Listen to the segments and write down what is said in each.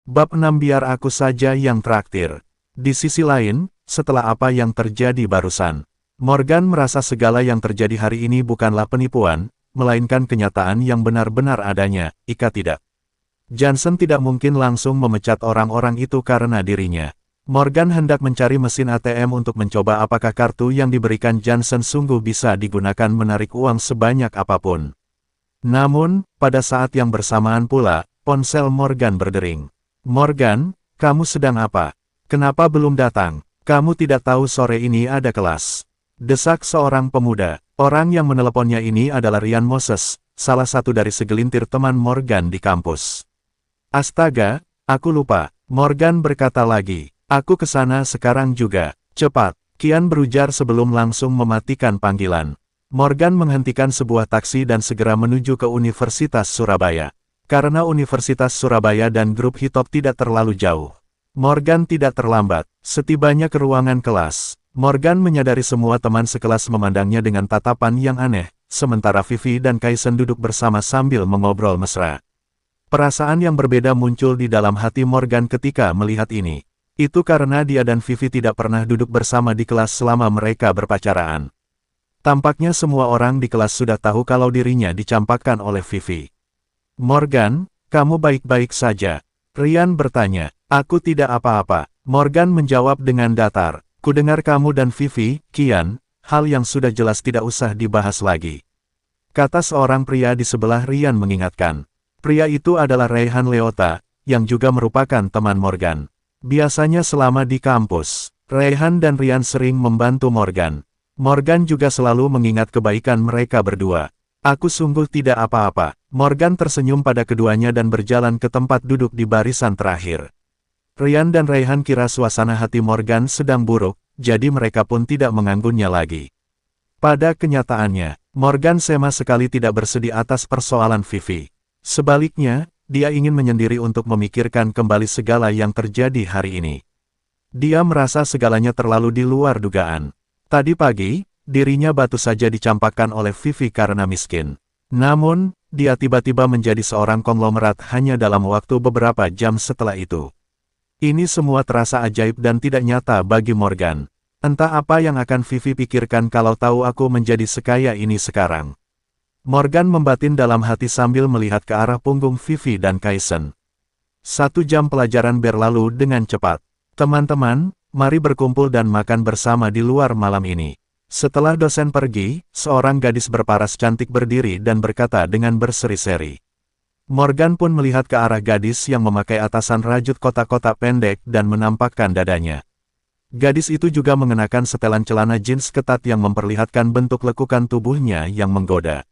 Bab 6 biar aku saja yang traktir. Di sisi lain, setelah apa yang terjadi barusan, Morgan merasa segala yang terjadi hari ini bukanlah penipuan, melainkan kenyataan yang benar-benar adanya, Ika tidak. Johnson tidak mungkin langsung memecat orang-orang itu karena dirinya. Morgan hendak mencari mesin ATM untuk mencoba apakah kartu yang diberikan Johnson sungguh bisa digunakan menarik uang sebanyak apapun. Namun, pada saat yang bersamaan pula, ponsel Morgan berdering. "Morgan, kamu sedang apa? Kenapa belum datang? Kamu tidak tahu sore ini ada kelas?" desak seorang pemuda. Orang yang meneleponnya ini adalah Ryan Moses, salah satu dari segelintir teman Morgan di kampus. "Astaga, aku lupa," Morgan berkata lagi. "Aku ke sana sekarang juga. Cepat," Kian berujar sebelum langsung mematikan panggilan. Morgan menghentikan sebuah taksi dan segera menuju ke Universitas Surabaya. Karena Universitas Surabaya dan grup Hitop tidak terlalu jauh, Morgan tidak terlambat. Setibanya ke ruangan kelas, Morgan menyadari semua teman sekelas memandangnya dengan tatapan yang aneh, sementara Vivi dan Kaisen duduk bersama sambil mengobrol mesra. Perasaan yang berbeda muncul di dalam hati Morgan ketika melihat ini. Itu karena dia dan Vivi tidak pernah duduk bersama di kelas selama mereka berpacaran. Tampaknya semua orang di kelas sudah tahu kalau dirinya dicampakkan oleh Vivi. "Morgan, kamu baik-baik saja?" Ryan bertanya. "Aku tidak apa-apa," Morgan menjawab dengan datar. "Kudengar kamu dan Vivi, Kian, hal yang sudah jelas tidak usah dibahas lagi," kata seorang pria di sebelah Ryan mengingatkan. Pria itu adalah Raihan Leota, yang juga merupakan teman Morgan. Biasanya selama di kampus, Raihan dan Ryan sering membantu Morgan. Morgan juga selalu mengingat kebaikan mereka berdua. "Aku sungguh tidak apa-apa," Morgan tersenyum pada keduanya dan berjalan ke tempat duduk di barisan terakhir. Ryan dan Raihan kira suasana hati Morgan sedang buruk, jadi mereka pun tidak mengganggunya lagi. Pada kenyataannya, Morgan sama sekali tidak bersedih atas persoalan Vivi. Sebaliknya, dia ingin menyendiri untuk memikirkan kembali segala yang terjadi hari ini. Dia merasa segalanya terlalu di luar dugaan. Tadi pagi, dirinya baru saja dicampakkan oleh Vivi karena miskin. Namun, dia tiba-tiba menjadi seorang konglomerat hanya dalam waktu beberapa jam setelah itu. Ini semua terasa ajaib dan tidak nyata bagi Morgan. Entah apa yang akan Vivi pikirkan kalau tahu aku menjadi sekaya ini sekarang. Morgan membatin dalam hati sambil melihat ke arah punggung Vivi dan Kaisen. 1 jam pelajaran berlalu dengan cepat. "Teman-teman, mari berkumpul dan makan bersama di luar malam ini." Setelah dosen pergi, seorang gadis berparas cantik berdiri dan berkata dengan berseri-seri. Morgan pun melihat ke arah gadis yang memakai atasan rajut kotak-kotak pendek dan menampakkan dadanya. Gadis itu juga mengenakan setelan celana jeans ketat yang memperlihatkan bentuk lekukan tubuhnya yang menggoda.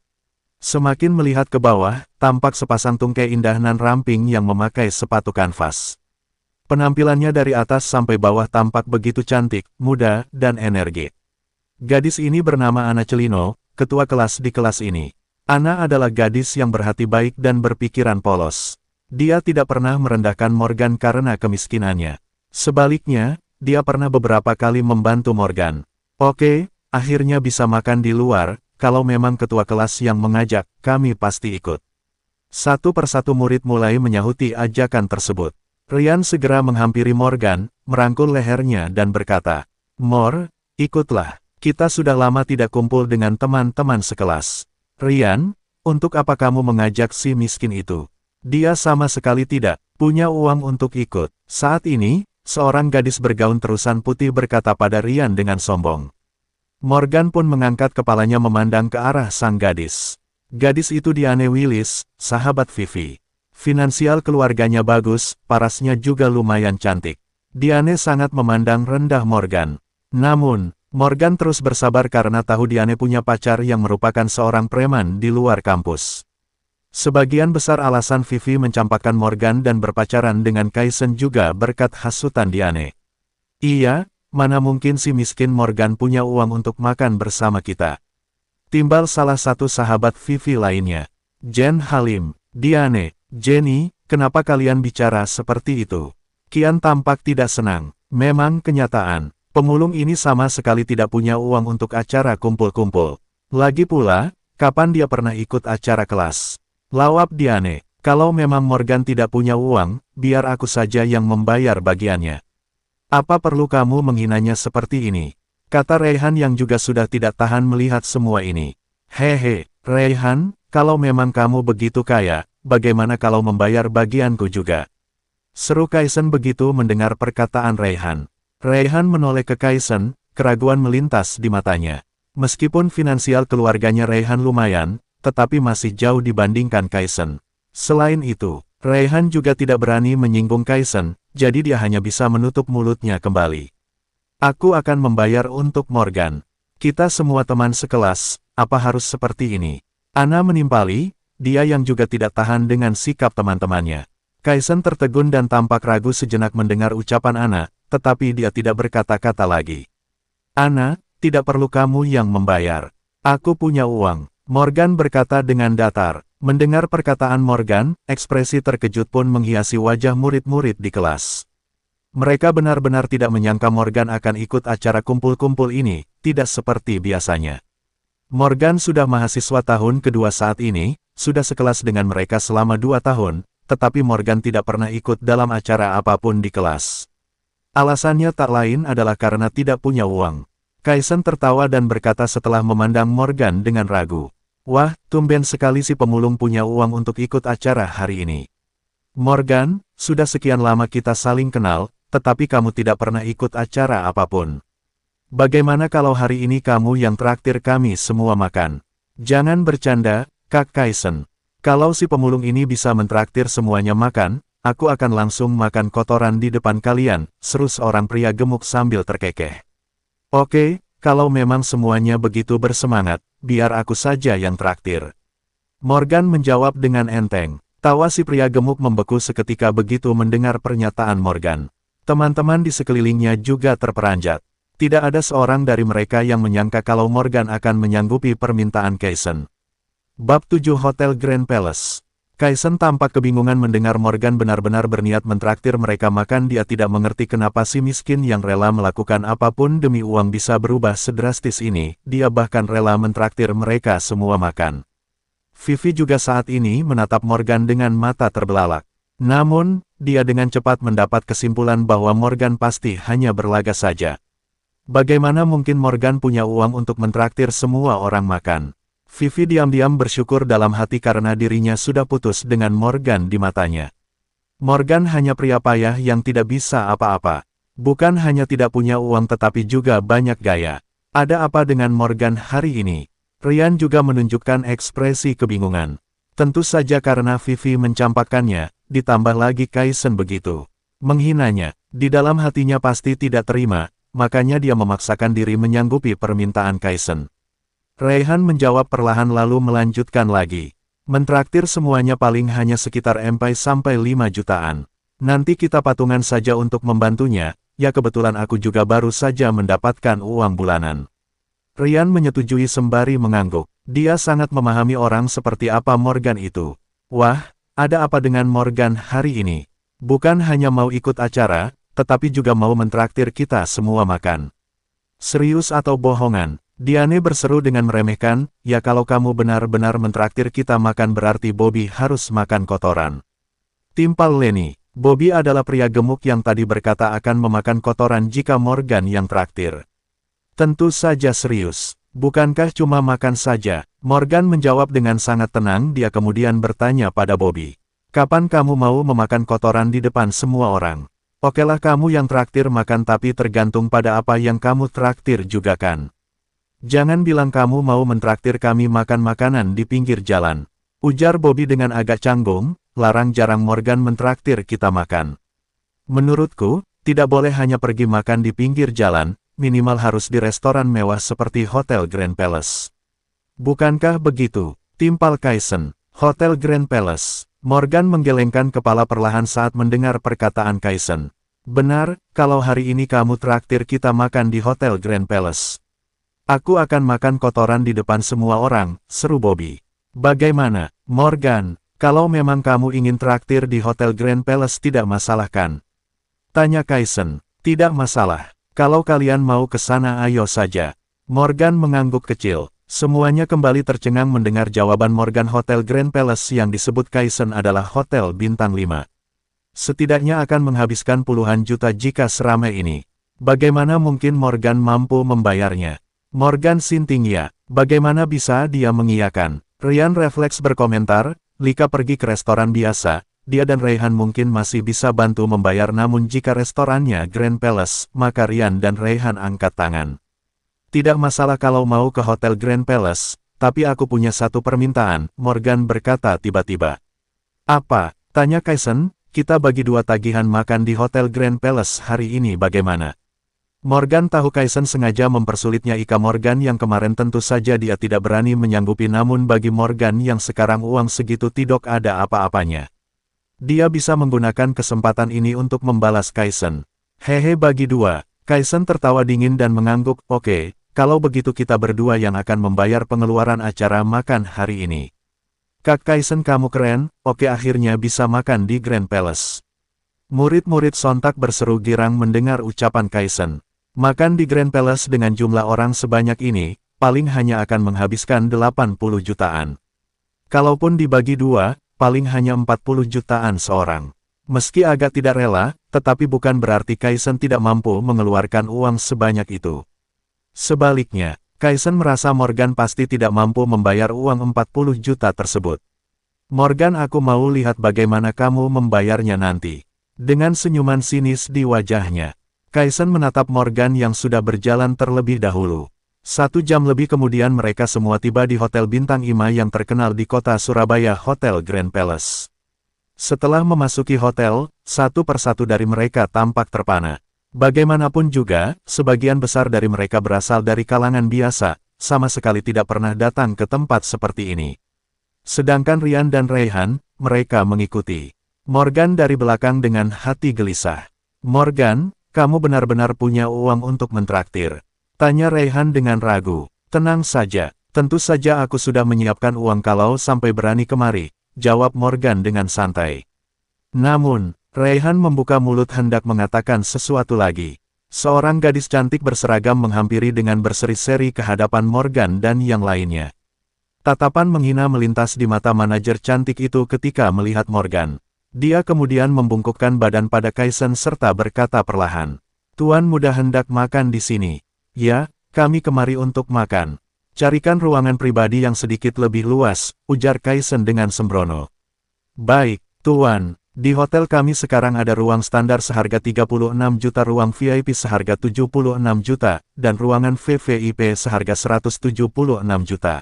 Semakin melihat ke bawah, tampak sepasang tungkai indah nan ramping yang memakai sepatu kanvas. Penampilannya dari atas sampai bawah tampak begitu cantik, muda, dan energi. Gadis ini bernama Ana Celino, ketua kelas di kelas ini. Ana adalah gadis yang berhati baik dan berpikiran polos. Dia tidak pernah merendahkan Morgan karena kemiskinannya. Sebaliknya, dia pernah beberapa kali membantu Morgan. "Oke, akhirnya bisa makan di luar. Kalau memang ketua kelas yang mengajak, kami pasti ikut." Satu persatu murid mulai menyahuti ajakan tersebut. Ryan segera menghampiri Morgan, merangkul lehernya dan berkata, "Mor, ikutlah. Kita sudah lama tidak kumpul dengan teman-teman sekelas." "Ryan, untuk apa kamu mengajak si miskin itu? Dia sama sekali tidak punya uang untuk ikut." Saat ini, seorang gadis bergaun terusan putih berkata pada Ryan dengan sombong. Morgan pun mengangkat kepalanya memandang ke arah sang gadis. Gadis itu Diane Willis, sahabat Vivi. Finansial keluarganya bagus, parasnya juga lumayan cantik. Diane sangat memandang rendah Morgan. Namun, Morgan terus bersabar karena tahu Diane punya pacar yang merupakan seorang preman di luar kampus. Sebagian besar alasan Vivi mencampakkan Morgan dan berpacaran dengan Kaisen juga berkat hasutan Diane. "Iya, mana mungkin si miskin Morgan punya uang untuk makan bersama kita?" timbal salah satu sahabat Vivi lainnya. "Jen Halim, Diane, Jenny, kenapa kalian bicara seperti itu?" Kian tampak tidak senang. Memang kenyataan, pemulung ini sama sekali tidak punya uang untuk acara kumpul-kumpul. Lagi pula, kapan dia pernah ikut acara kelas? Lawap Diane, Kalau memang Morgan tidak punya uang, biar aku saja yang membayar bagiannya. Apa perlu kamu menghinanya seperti ini? Kata Raihan yang juga sudah tidak tahan melihat semua ini. Hehe, Raihan, kalau memang kamu begitu kaya, bagaimana kalau membayar bagianku juga? Seru Kaisen begitu mendengar perkataan Raihan. Raihan menoleh ke Kaisen, keraguan melintas di matanya. Meskipun finansial keluarganya Raihan lumayan, tetapi masih jauh dibandingkan Kaisen. Selain itu, Raihan juga tidak berani menyinggung Kaisen, jadi dia hanya bisa menutup mulutnya kembali. Aku akan membayar untuk Morgan. Kita semua teman sekelas, apa harus seperti ini? Ana menimpali, dia yang juga tidak tahan dengan sikap teman-temannya. Kaisen tertegun dan tampak ragu sejenak mendengar ucapan Ana, tetapi dia tidak berkata-kata lagi. Ana, tidak perlu kamu yang membayar. Aku punya uang, Morgan berkata dengan datar. Mendengar perkataan Morgan, ekspresi terkejut pun menghiasi wajah murid-murid di kelas. Mereka benar-benar tidak menyangka Morgan akan ikut acara kumpul-kumpul ini, tidak seperti biasanya. Morgan sudah mahasiswa tahun kedua saat ini, sudah sekelas dengan mereka selama 2 tahun, tetapi Morgan tidak pernah ikut dalam acara apapun di kelas. Alasannya tak lain adalah karena tidak punya uang. Kaisen tertawa dan berkata setelah memandang Morgan dengan ragu. Wah, tumben sekali si pemulung punya uang untuk ikut acara hari ini. Morgan, sudah sekian lama kita saling kenal, tetapi kamu tidak pernah ikut acara apapun. Bagaimana kalau hari ini kamu yang traktir kami semua makan? Jangan bercanda, Kak Kaisen. Kalau si pemulung ini bisa mentraktir semuanya makan, aku akan langsung makan kotoran di depan kalian, seru seorang pria gemuk sambil terkekeh. Oke, kalau memang semuanya begitu bersemangat, biar aku saja yang traktir. Morgan menjawab dengan enteng. Tawa si pria gemuk membeku seketika begitu mendengar pernyataan Morgan. Teman-teman di sekelilingnya juga terperanjat. Tidak ada seorang dari mereka yang menyangka kalau Morgan akan menyanggupi permintaan Kaisen. Bab 7 Hotel Grand Palace. Kaisen tampak kebingungan mendengar Morgan benar-benar berniat mentraktir mereka makan. Dia tidak mengerti kenapa si miskin yang rela melakukan apapun demi uang bisa berubah sedrastis ini. Dia bahkan rela mentraktir mereka semua makan. Vivi juga saat ini menatap Morgan dengan mata terbelalak. Namun, dia dengan cepat mendapat kesimpulan bahwa Morgan pasti hanya berlaga saja. Bagaimana mungkin Morgan punya uang untuk mentraktir semua orang makan? Vivi diam-diam bersyukur dalam hati karena dirinya sudah putus dengan Morgan di matanya. Morgan hanya pria payah yang tidak bisa apa-apa. Bukan hanya tidak punya uang tetapi juga banyak gaya. Ada apa dengan Morgan hari ini? Ryan juga menunjukkan ekspresi kebingungan. Tentu saja karena Vivi mencampakkannya, ditambah lagi Kaisen begitu menghinanya. Di dalam hatinya pasti tidak terima, makanya dia memaksakan diri menyanggupi permintaan Kaisen. Raihan menjawab perlahan lalu melanjutkan lagi. Mentraktir semuanya paling hanya sekitar 4-5 jutaan. Nanti kita patungan saja untuk membantunya, ya kebetulan aku juga baru saja mendapatkan uang bulanan. Ryan menyetujui sembari mengangguk. Dia sangat memahami orang seperti apa Morgan itu. Wah, ada apa dengan Morgan hari ini? Bukan hanya mau ikut acara, tetapi juga mau mentraktir kita semua makan. Serius atau bohongan? Diane berseru dengan meremehkan, ya kalau kamu benar-benar mentraktir kita makan berarti Bobby harus makan kotoran. Timpal Lenny, Bobby adalah pria gemuk yang tadi berkata akan memakan kotoran jika Morgan yang traktir. Tentu saja serius, bukankah cuma makan saja? Morgan menjawab dengan sangat tenang. Dia kemudian bertanya pada Bobby. Kapan kamu mau memakan kotoran di depan semua orang? Okelah kamu yang traktir makan tapi tergantung pada apa yang kamu traktir juga kan? Jangan bilang kamu mau mentraktir kami makan makanan di pinggir jalan. Ujar Bobby dengan agak canggung, larang jarang Morgan mentraktir kita makan. Menurutku, tidak boleh hanya pergi makan di pinggir jalan, minimal harus di restoran mewah seperti Hotel Grand Palace. Bukankah begitu? Timpal Kaisen. Hotel Grand Palace. Morgan menggelengkan kepala perlahan saat mendengar perkataan Kaisen. Benar, kalau hari ini kamu traktir kita makan di Hotel Grand Palace. Aku akan makan kotoran di depan semua orang, seru Bobby. Bagaimana, Morgan, kalau memang kamu ingin traktir di Hotel Grand Palace tidak masalah kan? Tanya Kaisen. Tidak masalah. Kalau kalian mau ke sana ayo saja. Morgan mengangguk kecil. Semuanya kembali tercengang mendengar jawaban Morgan. Hotel Grand Palace yang disebut Kaisen adalah hotel bintang 5. Setidaknya akan menghabiskan puluhan juta jika seramai ini. Bagaimana mungkin Morgan mampu membayarnya? Morgan sinting ya. Bagaimana bisa dia mengiyakan? Ryan refleks berkomentar, "Lika pergi ke restoran biasa, dia dan Rayhan mungkin masih bisa bantu membayar, namun jika restorannya Grand Palace, maka Ryan dan Rayhan angkat tangan." "Tidak masalah kalau mau ke Hotel Grand Palace, tapi aku punya satu permintaan," Morgan berkata tiba-tiba. "Apa?" tanya Kaisen. "Kita bagi 2 tagihan makan di Hotel Grand Palace hari ini bagaimana?" Morgan tahu Kaisen sengaja mempersulitnya. Ika Morgan yang kemarin tentu saja dia tidak berani menyanggupi, namun bagi Morgan yang sekarang uang segitu tidak ada apa-apanya. Dia bisa menggunakan kesempatan ini untuk membalas Kaisen. "Hehe, bagi 2. Kaisen tertawa dingin dan mengangguk. "Oke, kalau begitu kita berdua yang akan membayar pengeluaran acara makan hari ini." "Kak Kaisen, kamu keren. Oke, akhirnya bisa makan di Grand Palace." Murid-murid sontak berseru girang mendengar ucapan Kaisen. Makan di Grand Palace dengan jumlah orang sebanyak ini, paling hanya akan menghabiskan 80 jutaan. Kalaupun dibagi 2, paling hanya 40 jutaan seorang. Meski agak tidak rela, tetapi bukan berarti Kaisen tidak mampu mengeluarkan uang sebanyak itu. Sebaliknya, Kaisen merasa Morgan pasti tidak mampu membayar uang 40 juta tersebut. "Morgan, aku mau lihat bagaimana kamu membayarnya nanti." Dengan senyuman sinis di wajahnya, Kaisen menatap Morgan yang sudah berjalan terlebih dahulu. 1 jam lebih kemudian mereka semua tiba di Hotel Bintang 5 yang terkenal di kota Surabaya, Hotel Grand Palace. Setelah memasuki hotel, satu persatu dari mereka tampak terpana. Bagaimanapun juga, sebagian besar dari mereka berasal dari kalangan biasa, sama sekali tidak pernah datang ke tempat seperti ini. Sedangkan Ryan dan Rayhan, mereka mengikuti Morgan dari belakang dengan hati gelisah. "Morgan, kamu benar-benar punya uang untuk mentraktir?" tanya Rayhan dengan ragu. "Tenang saja, tentu saja aku sudah menyiapkan uang kalau sampai berani kemari," jawab Morgan dengan santai. Namun, Rayhan membuka mulut hendak mengatakan sesuatu lagi. Seorang gadis cantik berseragam menghampiri dengan berseri-seri ke hadapan Morgan dan yang lainnya. Tatapan menghina melintas di mata manajer cantik itu ketika melihat Morgan. Dia kemudian membungkukkan badan pada Kaisen serta berkata perlahan, "Tuan muda hendak makan di sini." "Ya, kami kemari untuk makan. Carikan ruangan pribadi yang sedikit lebih luas," ujar Kaisen dengan sembrono. "Baik, Tuan. Di hotel kami sekarang ada ruang standar seharga 36 juta, ruang VIP seharga 76 juta, dan ruangan VVIP seharga 176 juta.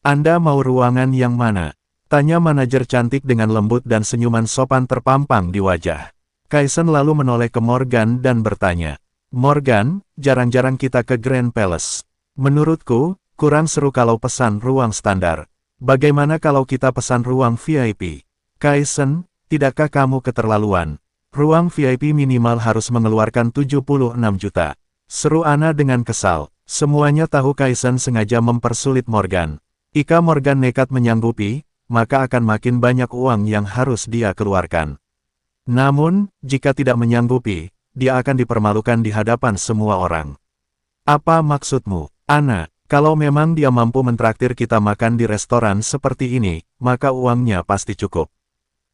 Anda mau ruangan yang mana?" tanya manajer cantik dengan lembut dan senyuman sopan terpampang di wajah. Kaisen lalu menoleh ke Morgan dan bertanya, "Morgan, jarang-jarang kita ke Grand Palace. Menurutku, kurang seru kalau pesan ruang standar. Bagaimana kalau kita pesan ruang VIP?" "Kaisen, tidakkah kamu keterlaluan? Ruang VIP minimal harus mengeluarkan 76 juta. Seru Ana dengan kesal. Semuanya tahu Kaisen sengaja mempersulit Morgan. Jika Morgan nekat menyanggupi, maka akan makin banyak uang yang harus dia keluarkan. Namun, jika tidak menyanggupi, dia akan dipermalukan di hadapan semua orang. "Apa maksudmu, Ana? Kalau memang dia mampu mentraktir kita makan di restoran seperti ini, maka uangnya pasti cukup.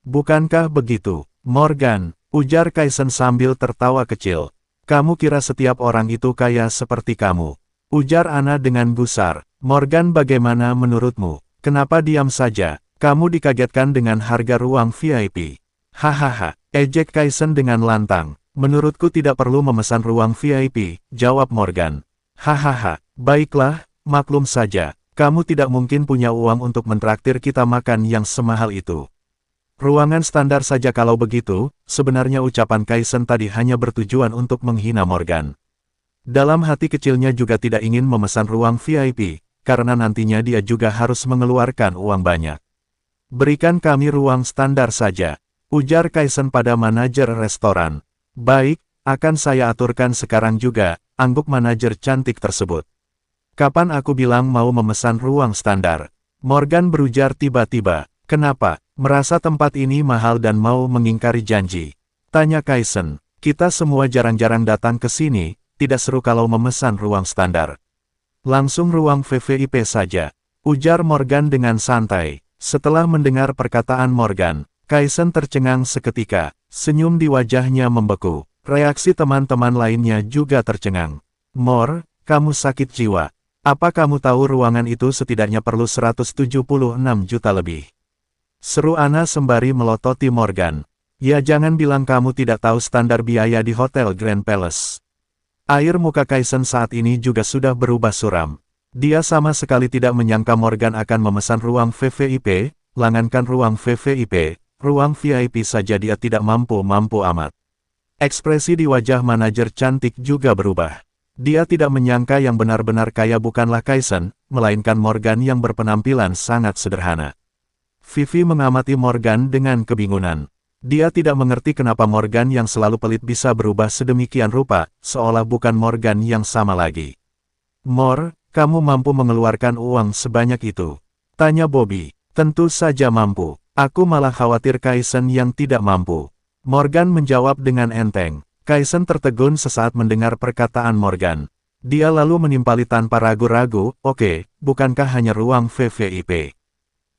Bukankah begitu, Morgan?" ujar Kaisen sambil tertawa kecil. "Kamu kira setiap orang itu kaya seperti kamu?" ujar Ana dengan gusar. "Morgan, bagaimana menurutmu? Kenapa diam saja? Kamu dikagetkan dengan harga ruang VIP?" "Hahaha," ejek Kaisen dengan lantang. "Menurutku tidak perlu memesan ruang VIP," jawab Morgan. "Hahaha, baiklah, maklum saja. Kamu tidak mungkin punya uang untuk mentraktir kita makan yang semahal itu. Ruangan standar saja kalau begitu." Sebenarnya ucapan Kaisen tadi hanya bertujuan untuk menghina Morgan. Dalam hati kecilnya juga tidak ingin memesan ruang VIP, karena nantinya dia juga harus mengeluarkan uang banyak. "Berikan kami ruang standar saja," ujar Kaisen pada manajer restoran. "Baik, akan saya aturkan sekarang juga," angguk manajer cantik tersebut. "Kapan aku bilang mau memesan ruang standar?" Morgan berujar tiba-tiba. "Kenapa? Merasa tempat ini mahal dan mau mengingkari janji?" tanya Kaisen. "Kita semua jarang-jarang datang ke sini, tidak seru kalau memesan ruang standar." Langsung ruang VVIP saja, ujar Morgan dengan santai. Setelah mendengar perkataan Morgan, Kaisen tercengang seketika, senyum di wajahnya membeku. Reaksi teman-teman lainnya juga tercengang. Mor, kamu sakit jiwa. Apa kamu tahu ruangan itu setidaknya perlu 176 juta lebih? Seru Ana sembari melototi Morgan. Ya jangan bilang kamu tidak tahu standar biaya di Hotel Grand Palace. Air muka Kaisen saat ini juga sudah berubah suram. Dia sama sekali tidak menyangka Morgan akan memesan ruang VVIP, langankan ruang VVIP, ruang VIP saja dia tidak mampu amat. Ekspresi di wajah manajer cantik juga berubah. Dia tidak menyangka yang benar-benar kaya bukanlah Kaisen, melainkan Morgan yang berpenampilan sangat sederhana. Vivi mengamati Morgan dengan kebingungan. Dia tidak mengerti kenapa Morgan yang selalu pelit bisa berubah sedemikian rupa, seolah bukan Morgan yang sama lagi. Mor, kamu mampu mengeluarkan uang sebanyak itu? Tanya Bobby. Tentu saja mampu. Aku malah khawatir Kaisen yang tidak mampu. Morgan menjawab dengan enteng. Kaisen tertegun sesaat mendengar perkataan Morgan. Dia lalu menimpali tanpa ragu-ragu, oke, bukankah hanya ruang VVIP?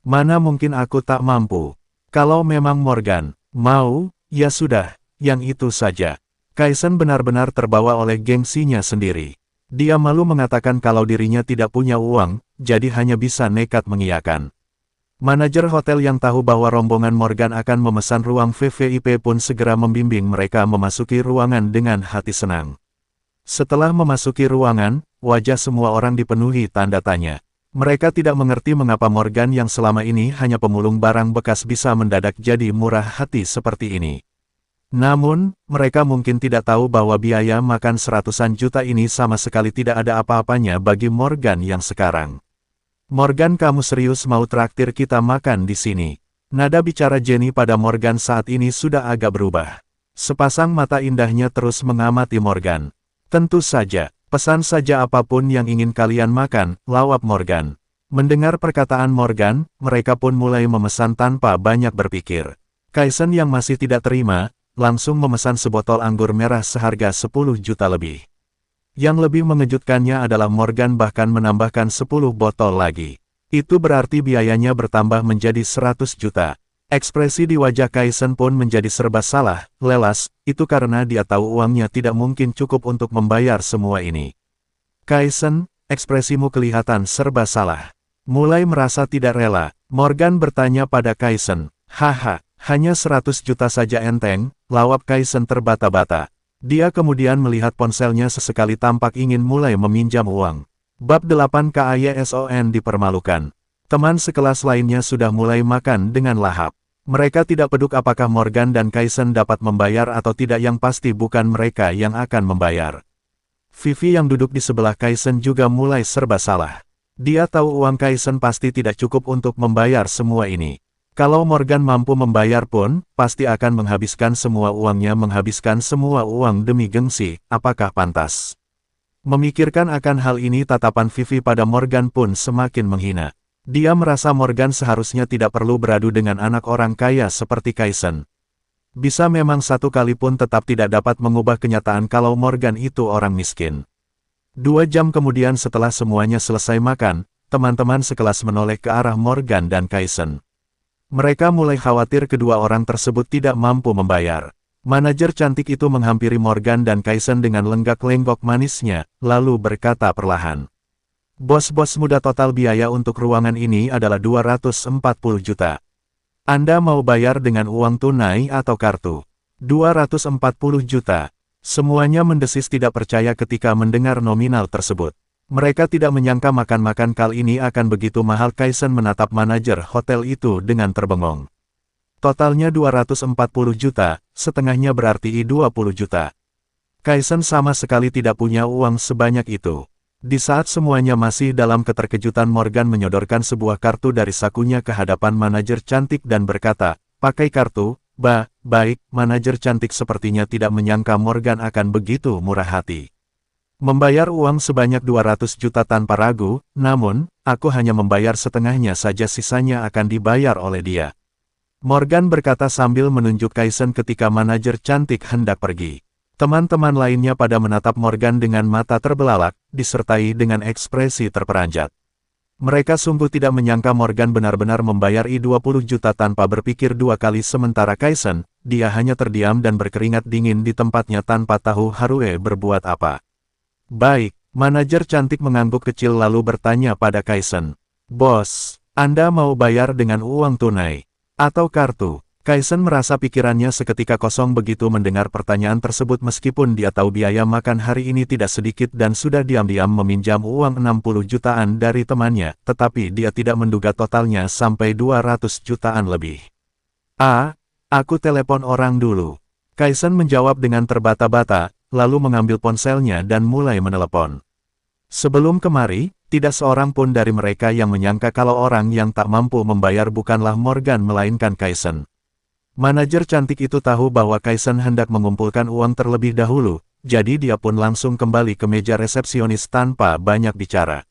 Mana mungkin aku tak mampu? Kalau memang Morgan mau, ya sudah, yang itu saja. Kaisen benar-benar terbawa oleh gengsinya sendiri. Dia malu mengatakan kalau dirinya tidak punya uang, jadi hanya bisa nekat mengiyakan. Manajer hotel yang tahu bahwa rombongan Morgan akan memesan ruang VVIP pun segera membimbing mereka memasuki ruangan dengan hati senang. Setelah memasuki ruangan, wajah semua orang dipenuhi tanda tanya. Mereka tidak mengerti mengapa Morgan yang selama ini hanya pemulung barang bekas bisa mendadak jadi murah hati seperti ini. Namun, mereka mungkin tidak tahu bahwa biaya makan seratusan juta ini sama sekali tidak ada apa-apanya bagi Morgan yang sekarang. Morgan, kamu serius mau traktir kita makan di sini? Nada bicara Jenny pada Morgan saat ini sudah agak berubah. Sepasang mata indahnya terus mengamati Morgan. Tentu saja. Pesan saja apapun yang ingin kalian makan, lawak Morgan. Mendengar perkataan Morgan, mereka pun mulai memesan tanpa banyak berpikir. Kaisen yang masih tidak terima, langsung memesan sebotol anggur merah seharga 10 juta lebih. Yang lebih mengejutkannya adalah Morgan bahkan menambahkan 10 botol lagi. Itu berarti biayanya bertambah menjadi 100 juta. Ekspresi di wajah Kaisen pun menjadi serba salah, lelas, itu karena dia tahu uangnya tidak mungkin cukup untuk membayar semua ini. Kaisen, ekspresimu kelihatan serba salah. Mulai merasa tidak rela, Morgan bertanya pada Kaisen. Haha, hanya 100 juta saja enteng, lawak Kaisen terbata-bata. Dia kemudian melihat ponselnya sesekali tampak ingin mulai meminjam uang. Bab 8 KAYSON dipermalukan. Teman sekelas lainnya sudah mulai makan dengan lahap. Mereka tidak peduli apakah Morgan dan Kaisen dapat membayar atau tidak, yang pasti bukan mereka yang akan membayar. Vivi yang duduk di sebelah Kaisen juga mulai serba salah. Dia tahu uang Kaisen pasti tidak cukup untuk membayar semua ini. Kalau Morgan mampu membayar pun, pasti akan menghabiskan semua uangnya, menghabiskan semua uang demi gengsi, apakah pantas? Memikirkan akan hal ini, tatapan Vivi pada Morgan pun semakin menghina. Dia merasa Morgan seharusnya tidak perlu beradu dengan anak orang kaya seperti Kaisen. Bisa memang satu kali pun tetap tidak dapat mengubah kenyataan kalau Morgan itu orang miskin. 2 jam kemudian setelah semuanya selesai makan, teman-teman sekelas menoleh ke arah Morgan dan Kaisen. Mereka mulai khawatir kedua orang tersebut tidak mampu membayar. Manajer cantik itu menghampiri Morgan dan Kaisen dengan lenggak-lenggok manisnya, lalu berkata perlahan. Bos-bos muda, total biaya untuk ruangan ini adalah 240 juta. Anda mau bayar dengan uang tunai atau kartu? 240 juta. Semuanya mendesis tidak percaya ketika mendengar nominal tersebut. Mereka tidak menyangka makan-makan kali ini akan begitu mahal. Kaisen menatap manajer hotel itu dengan terbengong. Totalnya 240 juta, setengahnya berarti 20 juta. Kaisen sama sekali tidak punya uang sebanyak itu. Di saat semuanya masih dalam keterkejutan, Morgan menyodorkan sebuah kartu dari sakunya ke hadapan manajer cantik dan berkata, pakai kartu, baik. Manajer cantik sepertinya tidak menyangka Morgan akan begitu murah hati. Membayar uang sebanyak 200 juta tanpa ragu, namun, aku hanya membayar setengahnya saja, sisanya akan dibayar oleh dia. Morgan berkata sambil menunjuk Kaisen ketika manajer cantik hendak pergi. Teman-teman lainnya pada menatap Morgan dengan mata terbelalak, disertai dengan ekspresi terperanjat. Mereka sungguh tidak menyangka Morgan benar-benar membayar I-20 juta tanpa berpikir dua kali sementara Kaisen, dia hanya terdiam dan berkeringat dingin di tempatnya tanpa tahu Harue berbuat apa. Baik, manajer cantik mengangguk kecil lalu bertanya pada Kaisen. Bos, Anda mau bayar dengan uang tunai atau kartu? Kaisen merasa pikirannya seketika kosong begitu mendengar pertanyaan tersebut meskipun dia tahu biaya makan hari ini tidak sedikit dan sudah diam-diam meminjam uang 60 jutaan dari temannya, tetapi dia tidak menduga totalnya sampai 200 jutaan lebih. Aku telepon orang dulu. Kaisen menjawab dengan terbata-bata, lalu mengambil ponselnya dan mulai menelepon. Sebelum kemari, tidak seorang pun dari mereka yang menyangka kalau orang yang tak mampu membayar bukanlah Morgan melainkan Kaisen. Manajer cantik itu tahu bahwa Kaisen hendak mengumpulkan uang terlebih dahulu, jadi dia pun langsung kembali ke meja resepsionis tanpa banyak bicara.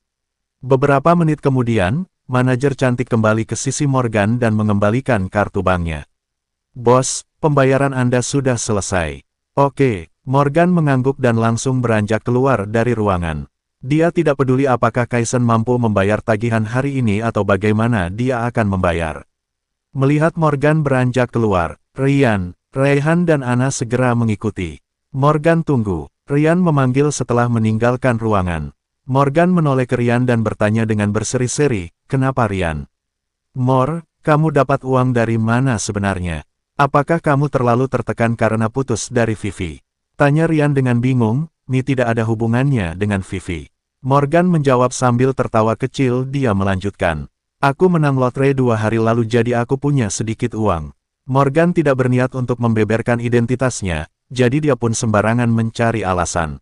Beberapa menit kemudian, manajer cantik kembali ke sisi Morgan dan mengembalikan kartu banknya. Bos, pembayaran Anda sudah selesai. Oke, Morgan mengangguk dan langsung beranjak keluar dari ruangan. Dia tidak peduli apakah Kaisen mampu membayar tagihan hari ini atau bagaimana dia akan membayar. Melihat Morgan beranjak keluar, Ryan, Raihan dan Anna segera mengikuti. Morgan tunggu. Ryan memanggil setelah meninggalkan ruangan. Morgan menoleh ke Ryan dan bertanya dengan berseri-seri, kenapa Ryan? Mor, kamu dapat uang dari mana sebenarnya? Apakah kamu terlalu tertekan karena putus dari Vivi? Tanya Ryan dengan bingung, ini tidak ada hubungannya dengan Vivi. Morgan menjawab sambil tertawa kecil, dia melanjutkan. Aku menang lotre 2 hari lalu jadi aku punya sedikit uang. Morgan tidak berniat untuk membeberkan identitasnya, jadi dia pun sembarangan mencari alasan.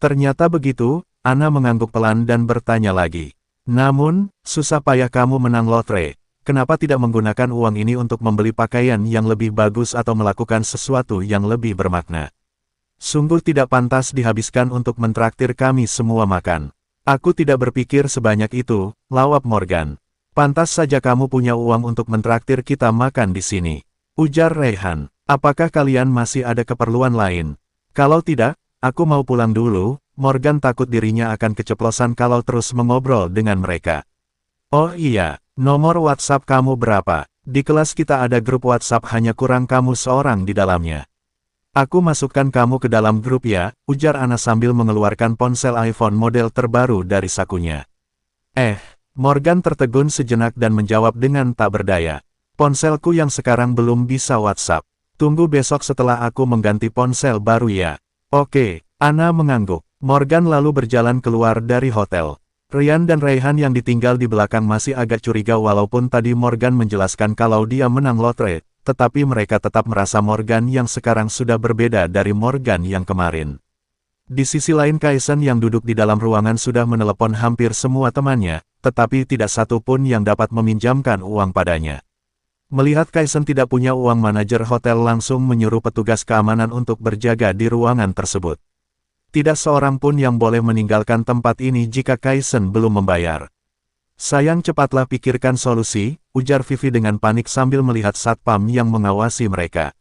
Ternyata begitu, Anna mengangguk pelan dan bertanya lagi. Namun, susah payah kamu menang lotre, kenapa tidak menggunakan uang ini untuk membeli pakaian yang lebih bagus atau melakukan sesuatu yang lebih bermakna? Sungguh tidak pantas dihabiskan untuk mentraktir kami semua makan. Aku tidak berpikir sebanyak itu, lawak Morgan. Pantas saja kamu punya uang untuk mentraktir kita makan di sini. Ujar Raihan. Apakah kalian masih ada keperluan lain? Kalau tidak, aku mau pulang dulu. Morgan takut dirinya akan keceplosan kalau terus mengobrol dengan mereka. Oh iya, nomor WhatsApp kamu berapa? Di kelas kita ada grup WhatsApp hanya kurang kamu seorang di dalamnya. Aku masukkan kamu ke dalam grup ya, ujar Anna sambil mengeluarkan ponsel iPhone model terbaru dari sakunya. Morgan tertegun sejenak dan menjawab dengan tak berdaya. Ponselku yang sekarang belum bisa WhatsApp. Tunggu besok setelah aku mengganti ponsel baru ya. Oke, Anna mengangguk. Morgan lalu berjalan keluar dari hotel. Ryan dan Raihan yang ditinggal di belakang masih agak curiga walaupun tadi Morgan menjelaskan kalau dia menang lotre, tetapi mereka tetap merasa Morgan yang sekarang sudah berbeda dari Morgan yang kemarin. Di sisi lain Kaisen yang duduk di dalam ruangan sudah menelepon hampir semua temannya, tetapi tidak satu pun yang dapat meminjamkan uang padanya. Melihat Kaisen tidak punya uang, manajer hotel langsung menyuruh petugas keamanan untuk berjaga di ruangan tersebut. Tidak seorang pun yang boleh meninggalkan tempat ini jika Kaisen belum membayar. Sayang, cepatlah pikirkan solusi, ujar Vivi dengan panik sambil melihat satpam yang mengawasi mereka.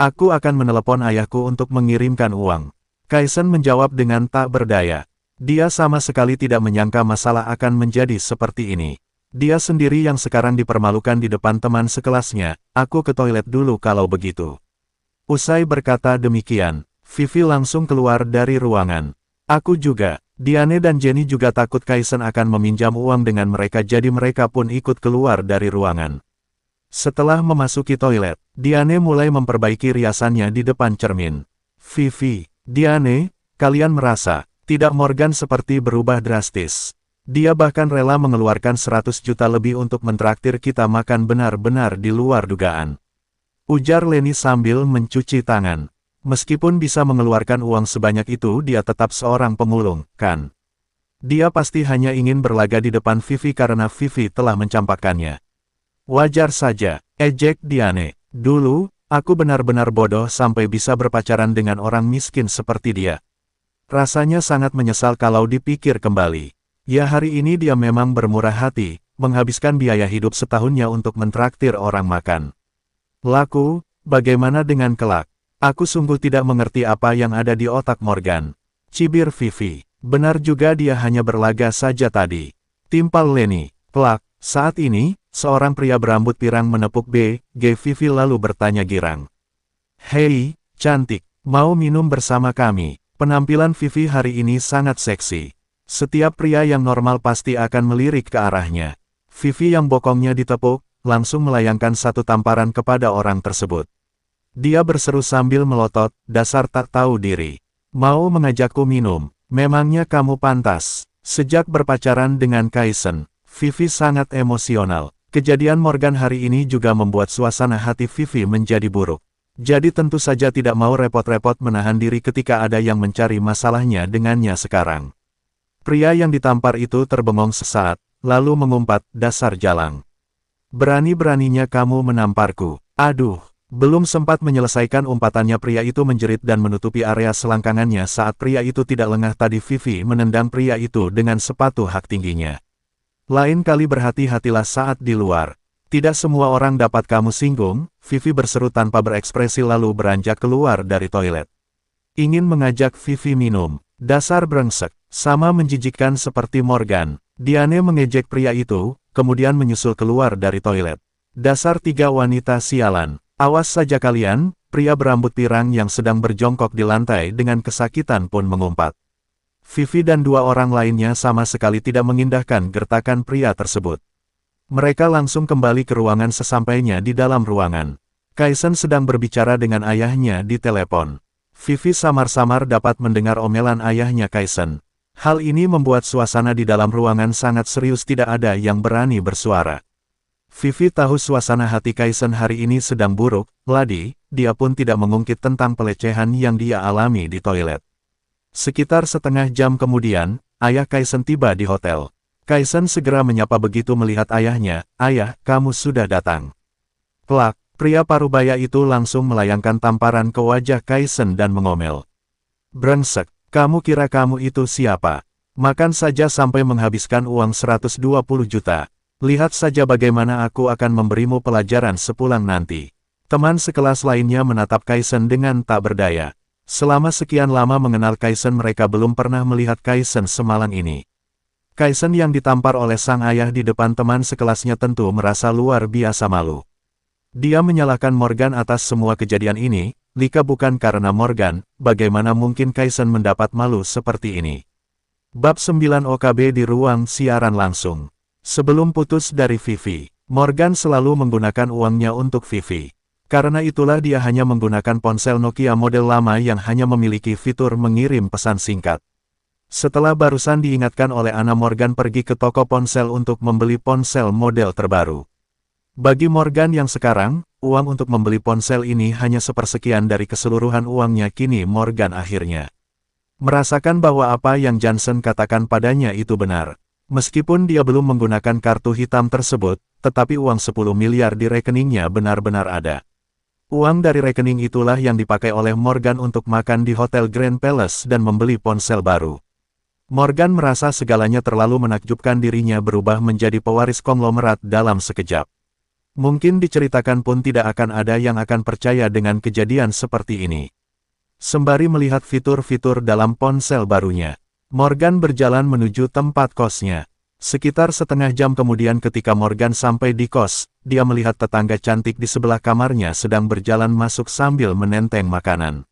Aku akan menelepon ayahku untuk mengirimkan uang. Kaisen menjawab dengan tak berdaya. Dia sama sekali tidak menyangka masalah akan menjadi seperti ini. Dia sendiri yang sekarang dipermalukan di depan teman sekelasnya. Aku ke toilet dulu kalau begitu. Usai berkata demikian, Vivi langsung keluar dari ruangan. Aku juga. Diane dan Jenny juga takut Kaisen akan meminjam uang dengan mereka, jadi mereka pun ikut keluar dari ruangan. Setelah memasuki toilet, Diane mulai memperbaiki riasannya di depan cermin. Vivi, Diane, kalian merasa, tidak Morgan seperti berubah drastis. Dia bahkan rela mengeluarkan 100 juta lebih untuk mentraktir kita makan, benar-benar di luar dugaan. Ujar Leni sambil mencuci tangan. Meskipun bisa mengeluarkan uang sebanyak itu, dia tetap seorang pemulung, kan? Dia pasti hanya ingin berlaga di depan Vivi karena Vivi telah mencampakkannya. Wajar saja, ejek Diane. Dulu, aku benar-benar bodoh sampai bisa berpacaran dengan orang miskin seperti dia. Rasanya sangat menyesal kalau dipikir kembali. Ya, hari ini dia memang bermurah hati, menghabiskan biaya hidup setahunnya untuk mentraktir orang makan. Laku, bagaimana dengan kelak? Aku sungguh tidak mengerti apa yang ada di otak Morgan. Cibir Vivi. Benar juga, dia hanya berlaga saja tadi. Timpal Lenny. Plak. Saat ini, seorang pria berambut pirang menepuk B.G. Vivi lalu bertanya girang. Hei, cantik. Mau minum bersama kami? Penampilan Vivi hari ini sangat seksi. Setiap pria yang normal pasti akan melirik ke arahnya. Vivi yang bokongnya ditepuk, langsung melayangkan satu tamparan kepada orang tersebut. Dia berseru sambil melotot, dasar tak tahu diri. Mau mengajakku minum, memangnya kamu pantas. Sejak berpacaran dengan Kaisen, Vivi sangat emosional. Kejadian Morgan hari ini juga membuat suasana hati Vivi menjadi buruk. Jadi tentu saja tidak mau repot-repot menahan diri ketika ada yang mencari masalahnya dengannya sekarang. Pria yang ditampar itu terbengong sesaat, lalu mengumpat, dasar jalang. Berani-beraninya kamu menamparku. Aduh, belum sempat menyelesaikan umpatannya pria itu menjerit dan menutupi area selangkangannya saat pria itu tidak lengah tadi Vivi menendang pria itu dengan sepatu hak tingginya. Lain kali berhati-hatilah saat di luar. Tidak semua orang dapat kamu singgung, Vivi berseru tanpa berekspresi lalu beranjak keluar dari toilet. Ingin mengajak Vivi minum. Dasar brengsek, sama menjijikkan seperti Morgan. Diane mengejek pria itu, kemudian menyusul keluar dari toilet. Dasar tiga wanita sialan. Awas saja kalian, pria berambut pirang yang sedang berjongkok di lantai dengan kesakitan pun mengumpat. Vivi dan dua orang lainnya sama sekali tidak mengindahkan gertakan pria tersebut. Mereka langsung kembali ke ruangan sesampainya di dalam ruangan. Kaisen sedang berbicara dengan ayahnya di telepon. Vivi samar-samar dapat mendengar omelan ayahnya Kaisen. Hal ini membuat suasana di dalam ruangan sangat serius, tidak ada yang berani bersuara. Vivi tahu suasana hati Kaisen hari ini sedang buruk, ladi, dia pun tidak mengungkit tentang pelecehan yang dia alami di toilet. Sekitar setengah jam kemudian, ayah Kaisen tiba di hotel. Kaisen segera menyapa begitu melihat ayahnya, ayah, kamu sudah datang. Plak, pria parubaya itu langsung melayangkan tamparan ke wajah Kaisen dan mengomel. Brengsek, kamu kira kamu itu siapa? Makan saja sampai menghabiskan uang 120 juta. Lihat saja bagaimana aku akan memberimu pelajaran sepulang nanti. Teman sekelas lainnya menatap Kaisen dengan tak berdaya. Selama sekian lama mengenal Kaisen mereka belum pernah melihat Kaisen semalang ini. Kaisen yang ditampar oleh sang ayah di depan teman sekelasnya tentu merasa luar biasa malu. Dia menyalahkan Morgan atas semua kejadian ini, jika bukan karena Morgan, bagaimana mungkin Kaisen mendapat malu seperti ini. Bab 9 OKB di ruang siaran langsung. Sebelum putus dari Vivi, Morgan selalu menggunakan uangnya untuk Vivi. Karena itulah dia hanya menggunakan ponsel Nokia model lama yang hanya memiliki fitur mengirim pesan singkat. Setelah barusan diingatkan oleh Anna, Morgan pergi ke toko ponsel untuk membeli ponsel model terbaru. Bagi Morgan yang sekarang, uang untuk membeli ponsel ini hanya sepersekian dari keseluruhan uangnya. Kini Morgan akhirnya merasakan bahwa apa yang Johnson katakan padanya itu benar. Meskipun dia belum menggunakan kartu hitam tersebut, tetapi uang 10 miliar di rekeningnya benar-benar ada. Uang dari rekening itulah yang dipakai oleh Morgan untuk makan di Hotel Grand Palace dan membeli ponsel baru. Morgan merasa segalanya terlalu menakjubkan, dirinya berubah menjadi pewaris konglomerat dalam sekejap. Mungkin diceritakan pun tidak akan ada yang akan percaya dengan kejadian seperti ini. Sembari melihat fitur-fitur dalam ponsel barunya, Morgan berjalan menuju tempat kosnya. Sekitar setengah jam kemudian ketika Morgan sampai di kos, dia melihat tetangga cantik di sebelah kamarnya sedang berjalan masuk sambil menenteng makanan.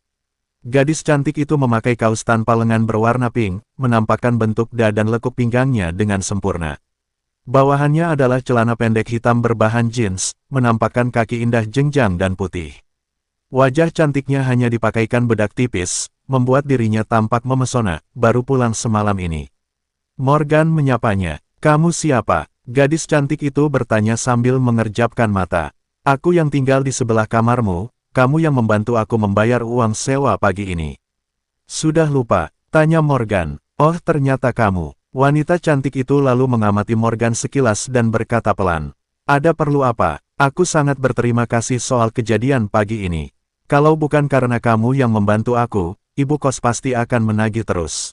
Gadis cantik itu memakai kaos tanpa lengan berwarna pink, menampakkan bentuk dada dan lekuk pinggangnya dengan sempurna. Bawahannya adalah celana pendek hitam berbahan jeans, menampakkan kaki indah jenjang dan putih. Wajah cantiknya hanya dipakaikan bedak tipis, membuat dirinya tampak memesona, baru pulang semalam ini. Morgan menyapanya. Kamu siapa? Gadis cantik itu bertanya sambil mengerjapkan mata. Aku yang tinggal di sebelah kamarmu. Kamu yang membantu aku membayar uang sewa pagi ini. Sudah lupa, tanya Morgan. Oh, ternyata kamu. Wanita cantik itu lalu mengamati Morgan sekilas dan berkata pelan. Ada perlu apa? Aku sangat berterima kasih soal kejadian pagi ini. Kalau bukan karena kamu yang membantu aku, ibu kos pasti akan menagih terus.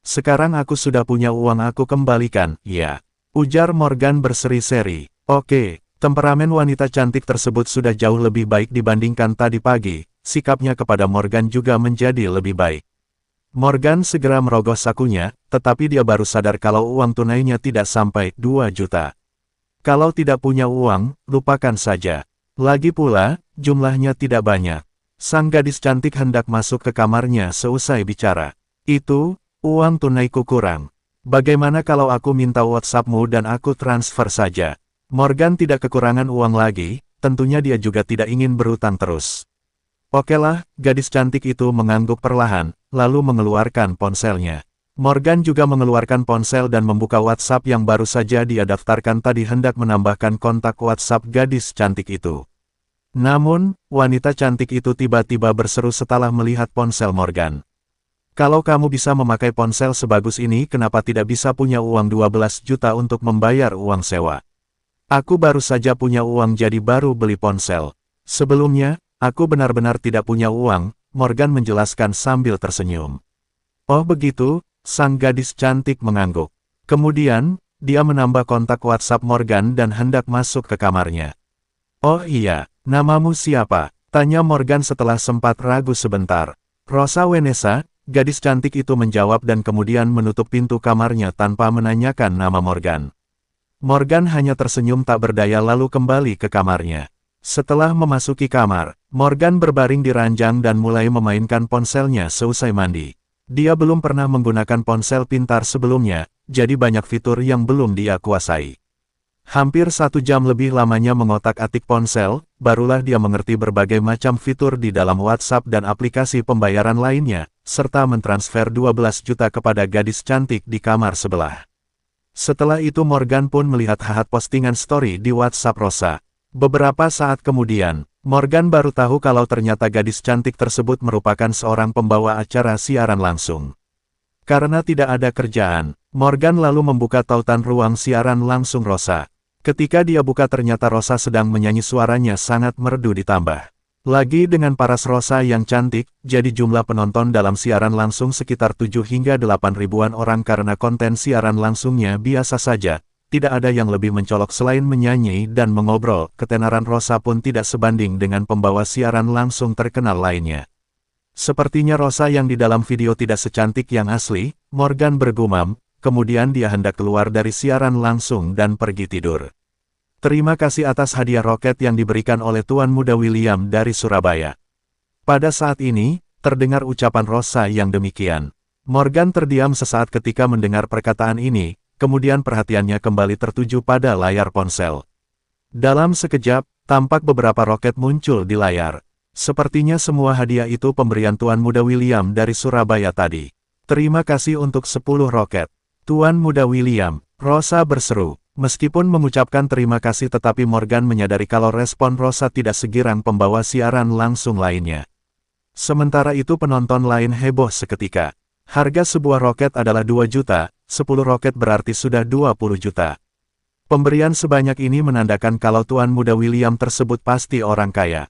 Sekarang aku sudah punya uang, aku kembalikan, ya. Ujar Morgan berseri-seri. Oke. Temperamen wanita cantik tersebut sudah jauh lebih baik dibandingkan tadi pagi, sikapnya kepada Morgan juga menjadi lebih baik. Morgan segera merogoh sakunya, tetapi dia baru sadar kalau uang tunainya tidak sampai 2 juta. Kalau tidak punya uang, lupakan saja. Lagi pula, jumlahnya tidak banyak. Sang gadis cantik hendak masuk ke kamarnya seusai bicara. Itu, uang tunaiku kurang. Bagaimana kalau aku minta WhatsAppmu dan aku transfer saja? Morgan tidak kekurangan uang lagi, tentunya dia juga tidak ingin berutang terus. Okelah, gadis cantik itu mengangguk perlahan, lalu mengeluarkan ponselnya. Morgan juga mengeluarkan ponsel dan membuka WhatsApp yang baru saja dia daftarkan tadi hendak menambahkan kontak WhatsApp gadis cantik itu. Namun, wanita cantik itu tiba-tiba berseru setelah melihat ponsel Morgan. Kalau kamu bisa memakai ponsel sebagus ini, kenapa tidak bisa punya uang 12 juta untuk membayar uang sewa? Aku baru saja punya uang jadi baru beli ponsel. Sebelumnya, aku benar-benar tidak punya uang, Morgan menjelaskan sambil tersenyum. Oh begitu? Sang gadis cantik mengangguk. Kemudian, dia menambah kontak WhatsApp Morgan dan hendak masuk ke kamarnya. Oh iya, namamu siapa? Tanya Morgan setelah sempat ragu sebentar. Rosa Vanessa, gadis cantik itu menjawab dan kemudian menutup pintu kamarnya tanpa menanyakan nama Morgan. Morgan hanya tersenyum tak berdaya lalu kembali ke kamarnya. Setelah memasuki kamar, Morgan berbaring di ranjang dan mulai memainkan ponselnya seusai mandi. Dia belum pernah menggunakan ponsel pintar sebelumnya, jadi banyak fitur yang belum dia kuasai. Hampir 1 jam lebih lamanya mengotak-atik ponsel, barulah dia mengerti berbagai macam fitur di dalam WhatsApp dan aplikasi pembayaran lainnya, serta mentransfer 12 juta kepada gadis cantik di kamar sebelah. Setelah itu Morgan pun melihat hahat postingan story di WhatsApp Rosa. Beberapa saat kemudian, Morgan baru tahu kalau ternyata gadis cantik tersebut merupakan seorang pembawa acara siaran langsung. Karena tidak ada kerjaan, Morgan lalu membuka tautan ruang siaran langsung Rosa. Ketika dia buka ternyata Rosa sedang menyanyi, suaranya sangat merdu ditambah lagi dengan paras Rosa yang cantik, jadi jumlah penonton dalam siaran langsung sekitar 7 hingga 8 ribuan orang karena konten siaran langsungnya biasa saja. Tidak ada yang lebih mencolok selain menyanyi dan mengobrol, ketenaran Rosa pun tidak sebanding dengan pembawa siaran langsung terkenal lainnya. Sepertinya Rosa yang di dalam video tidak secantik yang asli, Morgan bergumam, kemudian dia hendak keluar dari siaran langsung dan pergi tidur. Terima kasih atas hadiah roket yang diberikan oleh Tuan Muda William dari Surabaya. Pada saat ini, terdengar ucapan Rosa yang demikian. Morgan terdiam sesaat ketika mendengar perkataan ini. Kemudian perhatiannya kembali tertuju pada layar ponsel. Dalam sekejap, tampak beberapa roket muncul di layar. Sepertinya semua hadiah itu pemberian Tuan Muda William dari Surabaya tadi. Terima kasih untuk 10 roket. Tuan Muda William, Rosa berseru. Meskipun mengucapkan terima kasih tetapi Morgan menyadari kalau respon Rosa tidak segirang pembawa siaran langsung lainnya. Sementara itu penonton lain heboh seketika. Harga sebuah roket adalah 2 juta, 10 roket berarti sudah 20 juta. Pemberian sebanyak ini menandakan kalau Tuan Muda William tersebut pasti orang kaya.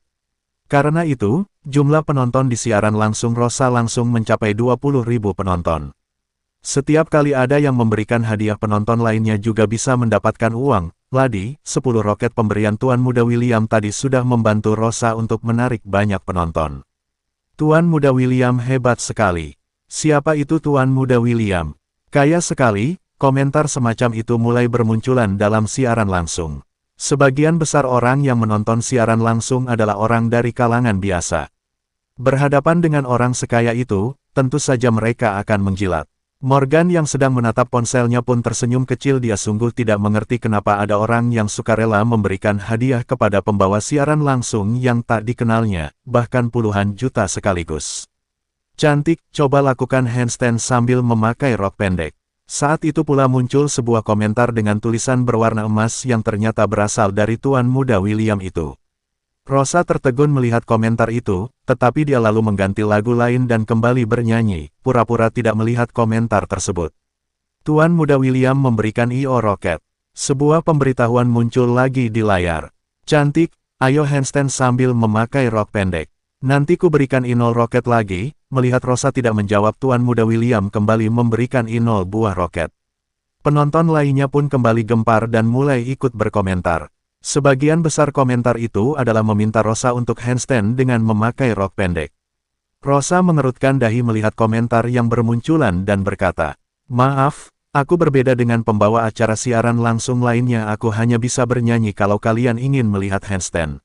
Karena itu, jumlah penonton di siaran langsung Rosa langsung mencapai 20.000 penonton. Setiap kali ada yang memberikan hadiah penonton lainnya juga bisa mendapatkan uang. Ladi, 10 roket pemberian Tuan Muda William tadi sudah membantu Rosa untuk menarik banyak penonton. Tuan Muda William hebat sekali. Siapa itu Tuan Muda William? Kaya sekali, komentar semacam itu mulai bermunculan dalam siaran langsung. Sebagian besar orang yang menonton siaran langsung adalah orang dari kalangan biasa. Berhadapan dengan orang sekaya itu, tentu saja mereka akan menjilat. Morgan yang sedang menatap ponselnya pun tersenyum kecil, dia sungguh tidak mengerti kenapa ada orang yang sukarela memberikan hadiah kepada pembawa siaran langsung yang tak dikenalnya, bahkan puluhan juta sekaligus. Cantik, coba lakukan handstand sambil memakai rok pendek. Saat itu pula muncul sebuah komentar dengan tulisan berwarna emas yang ternyata berasal dari Tuan Muda William itu. Rosa tertegun melihat komentar itu, tetapi dia lalu mengganti lagu lain dan kembali bernyanyi, pura-pura tidak melihat komentar tersebut. Tuan Muda William memberikan I.O. roket. Sebuah pemberitahuan muncul lagi di layar. Cantik, ayo handstand sambil memakai rok pendek. Nanti ku berikan I0 roket lagi. Melihat Rosa tidak menjawab, Tuan Muda William kembali memberikan I0 buah roket. Penonton lainnya pun kembali gempar dan mulai ikut berkomentar. Sebagian besar komentar itu adalah meminta Rosa untuk handstand dengan memakai rok pendek. Rosa mengerutkan dahi melihat komentar yang bermunculan dan berkata, "Maaf, aku berbeda dengan pembawa acara siaran langsung lainnya, aku hanya bisa bernyanyi kalau kalian ingin melihat handstand.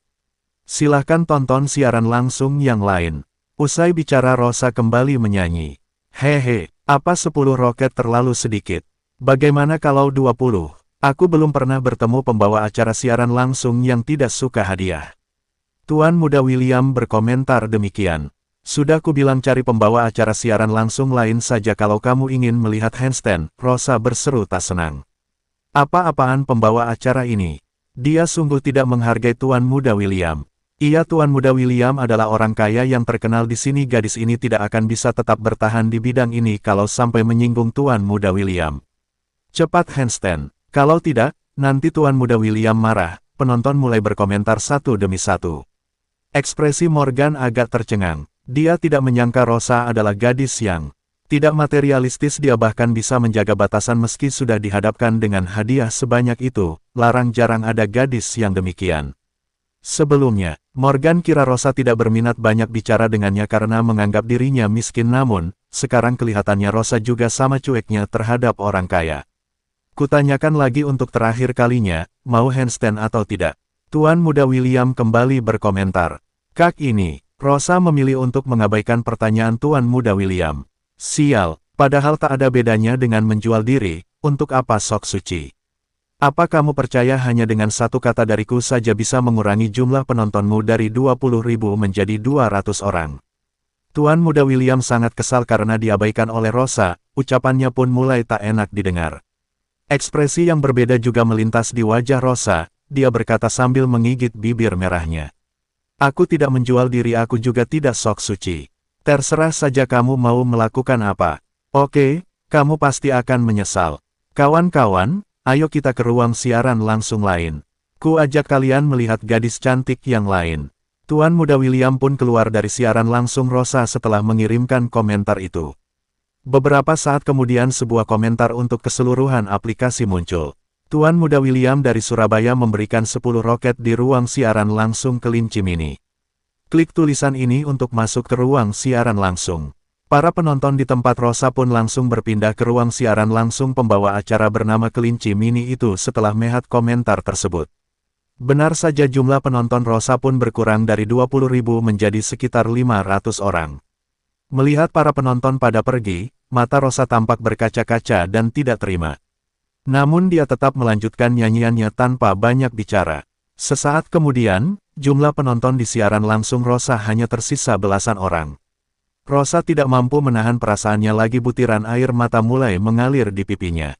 Silahkan tonton siaran langsung yang lain." Usai bicara Rosa kembali menyanyi. "Hehe, apa 10 roket terlalu sedikit? Bagaimana kalau 20? Aku belum pernah bertemu pembawa acara siaran langsung yang tidak suka hadiah." Tuan Muda William berkomentar demikian. "Sudah kubilang cari pembawa acara siaran langsung lain saja kalau kamu ingin melihat handstand," Rosa berseru tak senang. "Apa-apaan pembawa acara ini? Dia sungguh tidak menghargai Tuan Muda William. Iya, Tuan Muda William adalah orang kaya yang terkenal di sini. Gadis ini tidak akan bisa tetap bertahan di bidang ini kalau sampai menyinggung Tuan Muda William. Cepat handstand. Kalau tidak, nanti Tuan Muda William marah." Penonton mulai berkomentar satu demi satu. Ekspresi Morgan agak tercengang. Dia tidak menyangka Rosa adalah gadis yang tidak materialistis. Dia bahkan bisa menjaga batasan meski sudah dihadapkan dengan hadiah sebanyak itu. Jarang ada gadis yang demikian. Sebelumnya, Morgan kira Rosa tidak berminat banyak bicara dengannya karena menganggap dirinya miskin, namun sekarang kelihatannya Rosa juga sama cueknya terhadap orang kaya. "Kutanyakan lagi untuk terakhir kalinya, mau handstand atau tidak?" Tuan Muda William kembali berkomentar. Kak ini, Rosa memilih untuk mengabaikan pertanyaan Tuan Muda William. Sial, padahal tak ada bedanya dengan menjual diri. Untuk apa sok suci? Apa kamu percaya hanya dengan satu kata dariku saja bisa mengurangi jumlah penontonmu dari 20.000 menjadi 200 orang? Tuan Muda William sangat kesal karena diabaikan oleh Rosa. Ucapannya pun mulai tak enak didengar. Ekspresi yang berbeda juga melintas di wajah Rosa. Dia berkata sambil menggigit bibir merahnya. "Aku tidak menjual diri, aku juga tidak sok suci. Terserah saja kamu mau melakukan apa. Oke, kamu pasti akan menyesal. Kawan-kawan, ayo kita ke ruang siaran langsung lain. Ku ajak kalian melihat gadis cantik yang lain." Tuan Muda William pun keluar dari siaran langsung Rosa setelah mengirimkan komentar itu. Beberapa saat kemudian sebuah komentar untuk keseluruhan aplikasi muncul. Tuan Muda William dari Surabaya memberikan 10 roket di ruang siaran langsung Kelinci Mini. Klik tulisan ini untuk masuk ke ruang siaran langsung. Para penonton di tempat Rosa pun langsung berpindah ke ruang siaran langsung pembawa acara bernama Kelinci Mini itu setelah melihat komentar tersebut. Benar saja jumlah penonton Rosa pun berkurang dari 20.000 menjadi sekitar 500 orang. Melihat para penonton pada pergi, mata Rosa tampak berkaca-kaca dan tidak terima. Namun dia tetap melanjutkan nyanyiannya tanpa banyak bicara. Sesaat kemudian, jumlah penonton di siaran langsung Rosa hanya tersisa belasan orang. Rosa tidak mampu menahan perasaannya lagi, butiran air mata mulai mengalir di pipinya.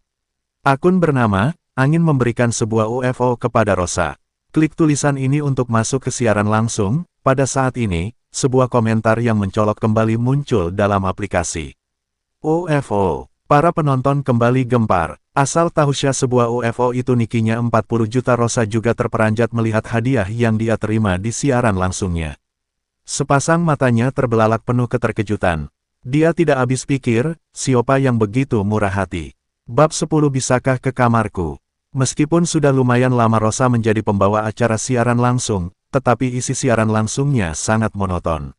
Akun bernama, Angin memberikan sebuah UFO kepada Rosa. Klik tulisan ini untuk masuk ke siaran langsung. Pada saat ini, sebuah komentar yang mencolok kembali muncul dalam aplikasi. UFO. Para penonton kembali gempar. Asal tahusya sebuah UFO itu nikinya 40 juta. Rosa juga terperanjat melihat hadiah yang dia terima di siaran langsungnya. Sepasang matanya terbelalak penuh keterkejutan. Dia tidak habis pikir, siapa yang begitu murah hati. Bab 10. Bisakah ke kamarku? Meskipun sudah lumayan lama Rosa menjadi pembawa acara siaran langsung, tetapi isi siaran langsungnya sangat monoton.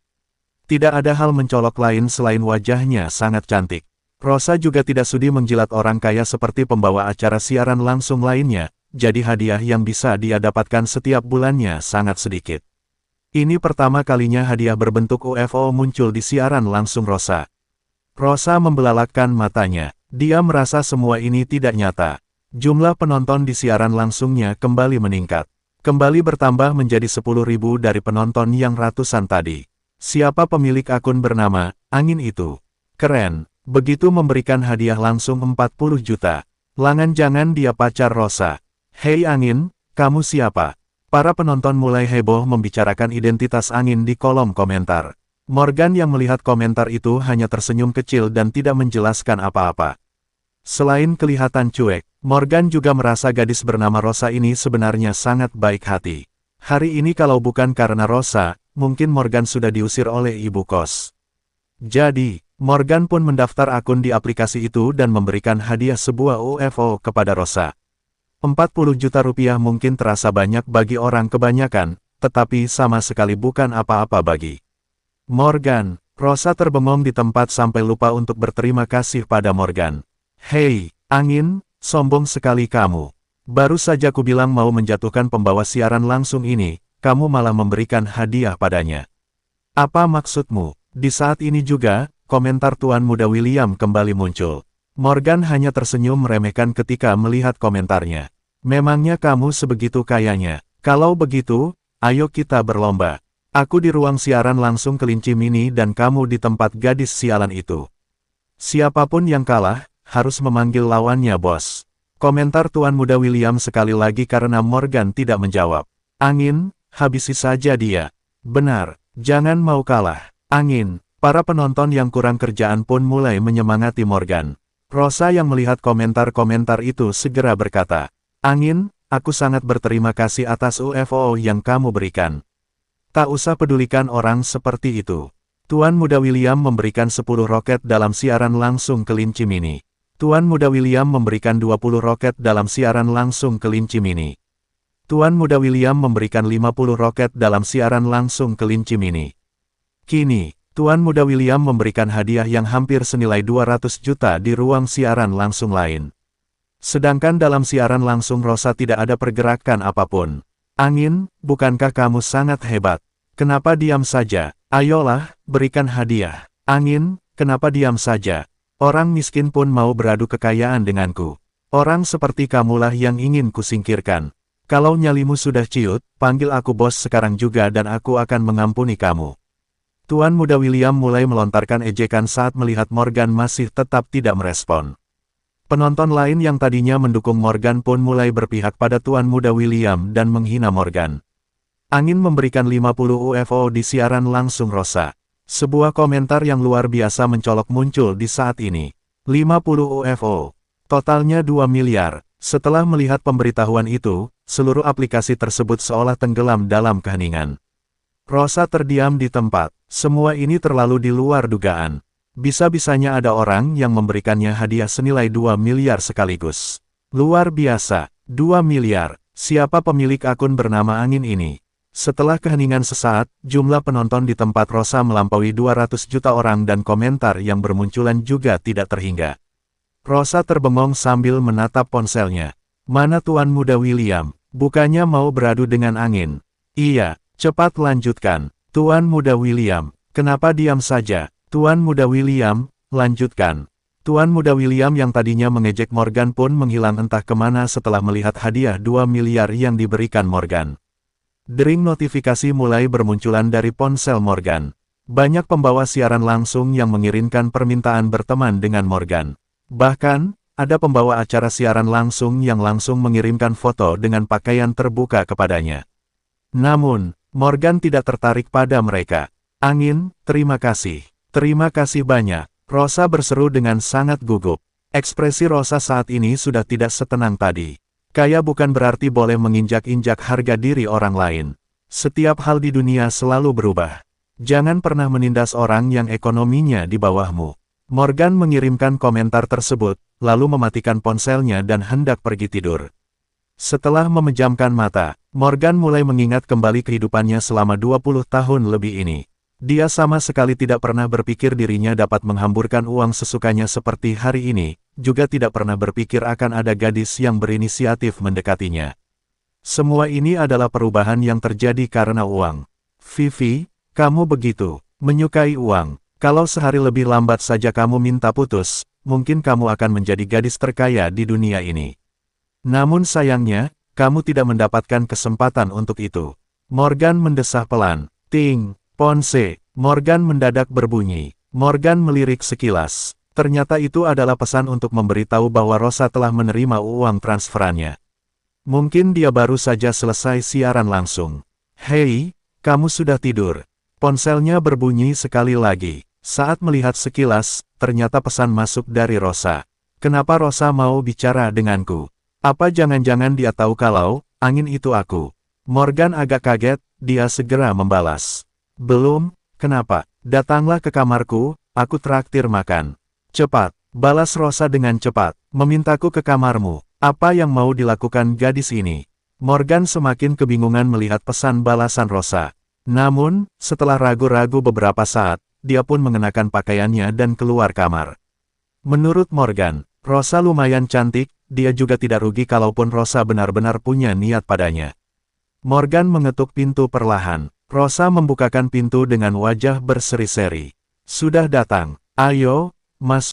Tidak ada hal mencolok lain selain wajahnya sangat cantik. Rosa juga tidak sudi menjilat orang kaya seperti pembawa acara siaran langsung lainnya, jadi hadiah yang bisa dia dapatkan setiap bulannya sangat sedikit. Ini pertama kalinya hadiah berbentuk UFO muncul di siaran langsung Rosa. Rosa membelalakkan matanya. Dia merasa semua ini tidak nyata. Jumlah penonton di siaran langsungnya kembali meningkat. Kembali bertambah menjadi 10.000 dari penonton yang ratusan tadi. Siapa pemilik akun bernama Angin itu? Keren. Begitu memberikan hadiah langsung 40 juta. Jangan dia pacar Rosa. Hei Angin, kamu siapa? Para penonton mulai heboh membicarakan identitas Angin di kolom komentar. Morgan yang melihat komentar itu hanya tersenyum kecil dan tidak menjelaskan apa-apa. Selain kelihatan cuek, Morgan juga merasa gadis bernama Rosa ini sebenarnya sangat baik hati. Hari ini kalau bukan karena Rosa, mungkin Morgan sudah diusir oleh ibu kos. Jadi, Morgan pun mendaftar akun di aplikasi itu dan memberikan hadiah sebuah UFO kepada Rosa. 40 juta rupiah mungkin terasa banyak bagi orang kebanyakan, tetapi sama sekali bukan apa-apa bagi Morgan. Rosa terbengong di tempat sampai lupa untuk berterima kasih pada Morgan. Hei, angin, sombong sekali kamu. Baru saja kubilang mau menjatuhkan pembawa siaran langsung ini, kamu malah memberikan hadiah padanya. Apa maksudmu? Di saat ini juga, komentar Tuan Muda William kembali muncul. Morgan hanya tersenyum meremehkan ketika melihat komentarnya. Memangnya kamu sebegitu kayanya? Kalau begitu, ayo kita berlomba. Aku di ruang siaran langsung kelinci mini dan kamu di tempat gadis sialan itu. Siapapun yang kalah, harus memanggil lawannya bos. Komentar Tuan Muda William sekali lagi karena Morgan tidak menjawab. Angin, habisi saja dia. Benar, jangan mau kalah. Angin, para penonton yang kurang kerjaan pun mulai menyemangati Morgan. Rosa yang melihat komentar-komentar itu segera berkata, Angin, aku sangat berterima kasih atas UFO yang kamu berikan. Tak usah pedulikan orang seperti itu. Tuan Muda William memberikan 10 roket dalam siaran langsung ke Kelinci Mini. Tuan Muda William memberikan 20 roket dalam siaran langsung ke Kelinci Mini. Tuan Muda William memberikan 50 roket dalam siaran langsung ke Kelinci Mini. Kini, Tuan Muda William memberikan hadiah yang hampir senilai 200 juta di ruang siaran langsung lain. Sedangkan dalam siaran langsung Rosa tidak ada pergerakan apapun. Angin, bukankah kamu sangat hebat? Kenapa diam saja? Ayolah, berikan hadiah. Angin, kenapa diam saja? Orang miskin pun mau beradu kekayaan denganku. Orang seperti kamulah yang ingin kusingkirkan. Kalau nyalimu sudah ciut, panggil aku bos sekarang juga dan aku akan mengampuni kamu. Tuan Muda William mulai melontarkan ejekan saat melihat Morgan masih tetap tidak merespon. Penonton lain yang tadinya mendukung Morgan pun mulai berpihak pada Tuan Muda William dan menghina Morgan. Angin memberikan 50 UFO di siaran langsung Rosa. Sebuah komentar yang luar biasa mencolok muncul di saat ini. 50 UFO. Totalnya 2 miliar. Setelah melihat pemberitahuan itu, seluruh aplikasi tersebut seolah tenggelam dalam keheningan. Rosa terdiam di tempat. Semua ini terlalu di luar dugaan. Bisa-bisanya ada orang yang memberikannya hadiah senilai 2 miliar sekaligus. Luar biasa, 2 miliar. Siapa pemilik akun bernama Angin ini? Setelah keheningan sesaat, jumlah penonton di tempat Rosa melampaui 200 juta orang dan komentar yang bermunculan juga tidak terhingga. Rosa terbengong sambil menatap ponselnya. Mana Tuan Muda William? Bukannya mau beradu dengan Angin? Iya, cepat lanjutkan. Tuan Muda William, kenapa diam saja? Tuan Muda William, lanjutkan. Tuan Muda William yang tadinya mengejek Morgan pun menghilang entah kemana setelah melihat hadiah 2 miliar yang diberikan Morgan. Dering notifikasi mulai bermunculan dari ponsel Morgan. Banyak pembawa siaran langsung yang mengirimkan permintaan berteman dengan Morgan. Bahkan, ada pembawa acara siaran langsung yang langsung mengirimkan foto dengan pakaian terbuka kepadanya. Namun, Morgan tidak tertarik pada mereka. Angin, terima kasih. Terima kasih banyak. Rosa berseru dengan sangat gugup. Ekspresi Rosa saat ini sudah tidak setenang tadi. Kaya bukan berarti boleh menginjak-injak harga diri orang lain. Setiap hal di dunia selalu berubah. Jangan pernah menindas orang yang ekonominya di bawahmu. Morgan mengirimkan komentar tersebut, lalu mematikan ponselnya dan hendak pergi tidur. Setelah memejamkan mata, Morgan mulai mengingat kembali kehidupannya selama 20 tahun lebih ini. Dia sama sekali tidak pernah berpikir dirinya dapat menghamburkan uang sesukanya seperti hari ini, juga tidak pernah berpikir akan ada gadis yang berinisiatif mendekatinya. Semua ini adalah perubahan yang terjadi karena uang. Vivi, kamu begitu menyukai uang. Kalau sehari lebih lambat saja kamu minta putus, mungkin kamu akan menjadi gadis terkaya di dunia ini. Namun sayangnya, kamu tidak mendapatkan kesempatan untuk itu. Morgan mendesah pelan. Ting, ponse. Morgan mendadak berbunyi. Morgan melirik sekilas. Ternyata itu adalah pesan untuk memberitahu bahwa Rosa telah menerima uang transferannya. Mungkin dia baru saja selesai siaran langsung. Hei, kamu sudah tidur. Ponselnya berbunyi sekali lagi. Saat melihat sekilas, ternyata pesan masuk dari Rosa. Kenapa Rosa mau bicara denganku? Apa jangan-jangan dia tahu kalau Angin itu aku? Morgan agak kaget, dia segera membalas. Belum, kenapa? Datanglah ke kamarku, aku traktir makan. Cepat, balas Rosa dengan cepat, memintaku ke kamarmu. Apa yang mau dilakukan gadis ini? Morgan semakin kebingungan melihat pesan balasan Rosa. Namun, setelah ragu-ragu beberapa saat, dia pun mengenakan pakaiannya dan keluar kamar. Menurut Morgan, Rosa lumayan cantik, dia juga tidak rugi kalaupun Rosa benar-benar punya niat padanya. Morgan mengetuk pintu perlahan. Rosa membukakan pintu dengan wajah berseri-seri. Sudah datang. Ayo, masuk.